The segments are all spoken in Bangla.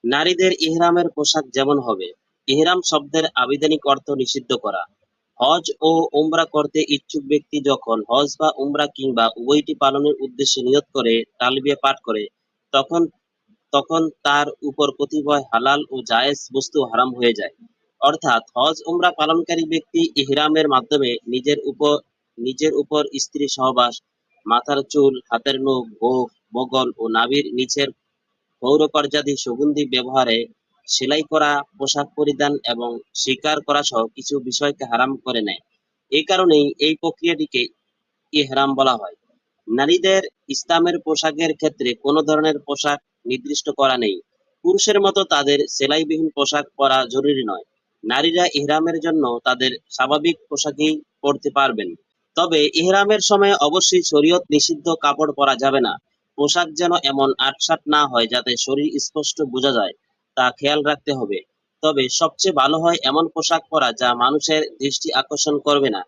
নারীদের ইহরামের পোশাক যেমন হবে। ইহরাম শব্দের আবিধানিক অর্থ নিষিদ্ধ করা। হজ ও উমরা করতে ইচ্ছুক ব্যক্তি যখন হজ বা উমরা কিংবা উভয়টি পালনের উদ্দেশ্যে নিয়ত করে তালবিয়া পাঠ করে, তখন তখন তার উপর কতিপয় হালাল ও জায়েজ বস্তু হারাম হয়ে যায়। অর্থাৎ হজ উমরা পালনকারী ব্যক্তি ইহরামের মাধ্যমে নিজের উপর স্ত্রী সহবাস, মাথার চুল, হাতের নখ, গোঁফ, বগল ও নাভির নিচের পৌরকর্যাদি সুগন্ধি ব্যবহারে, সেলাই করা পোশাক পরিধান এবং শিকার করা সহ কিছু বিষয়কে হারাম করে নেয়। এই কারণেই এই প্রক্রিয়াটিকে ইহরাম বলা হয়। নারীদের ইসলামের পোশাকের ক্ষেত্রে কোনো ধরনের পোশাক নির্দিষ্ট করা নেই। পুরুষের মতো তাদের সেলাইবিহীন পোশাক পরা জরুরি নয়। নারীরা ইহরামের জন্য তাদের স্বাভাবিক পোশাকই পরতে পারবেন। তবে ইহরামের সময় অবশ্যই শরীয়ত নিষিদ্ধ কাপড় পরা যাবে না। পোশাক যেন এমন আঁটসাঁট না হয় যাতে শরীর স্পষ্ট বোঝা যায়, তা খেয়াল রাখতে হবে। তবে সবচেয়ে ভালো হয় এমন পোশাক পরা যা মানুষের দৃষ্টি আকর্ষণ করবে না,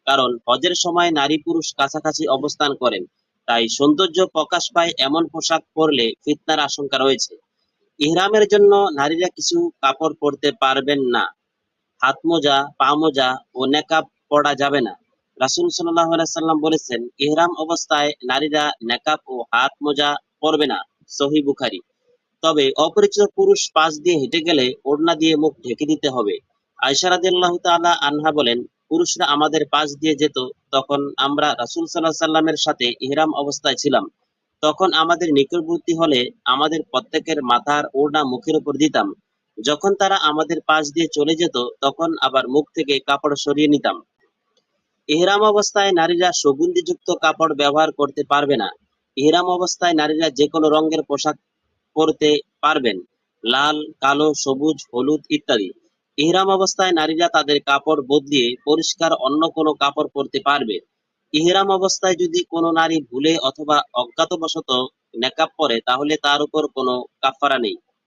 কারণ হজের সময় নারী পুরুষ কাছাকাছি অবস্থান করেন, তাই সৌন্দর্য প্রকাশ পায় এমন পোশাক পরলে ফিতনার আশঙ্কা রয়েছে। ইহরামের জন্য নারীরা কিছু কাপড় পরতে পারবেন না। হাত মোজা, পা মোজা ও নেকাব পরা যাবে না। রাসূল সাল্লাল্লাহু আলাইহি সাল্লাম বলেছেন, ইহরাম অবস্থায় নারীরা নেকাব ও হাত মোজা পরবে না। সহিহ বুখারী। তবে অপরিচিত পুরুষ পাশ দিয়ে হেঁটে গেলে ওড়না দিয়ে মুখ ঢেকে দিতে হবে। আয়েশা রাদিয়াল্লাহু তাআলা আনহা বলেন, পুরুষরা আমাদের পাশ দিয়ে যেত, তখন আমরা রাসূল সাল্লাল্লাহু আলাইহি সাল্লামের সাথে ইহরাম অবস্থায় ছিলাম। তখন আমাদের নিকটবর্তী হলে আমাদের প্রত্যেকের মাথার ওড়না মুখের উপর দিতাম। যখন তারা আমাদের পাশ দিয়ে চলে যেত, তখন আবার মুখ থেকে কাপড় সরিয়ে নিতাম। ইহরাম অবস্থায় নারীরা সুগন্ধিযুক্ত কাপড় ব্যবহার করতে পারবে না। ইহরাম অবস্থায় নারীরা যে কোনো রঙের পোশাক পরতে পারবেন, লাল, কালো, সবুজ, হলুদ ইত্যাদি। ইহরাম অবস্থায় নারীরা তাদের কাপড় বদলিয়ে পরিষ্কার অন্য কোনো কাপড় পরতে পারবে। ইহরাম অবস্থায় যদি কোনো নারী ভুলে অথবা অজ্ঞাতবশত নেকাব পরে, তাহলে তার উপর কোনো কাফারা নেই।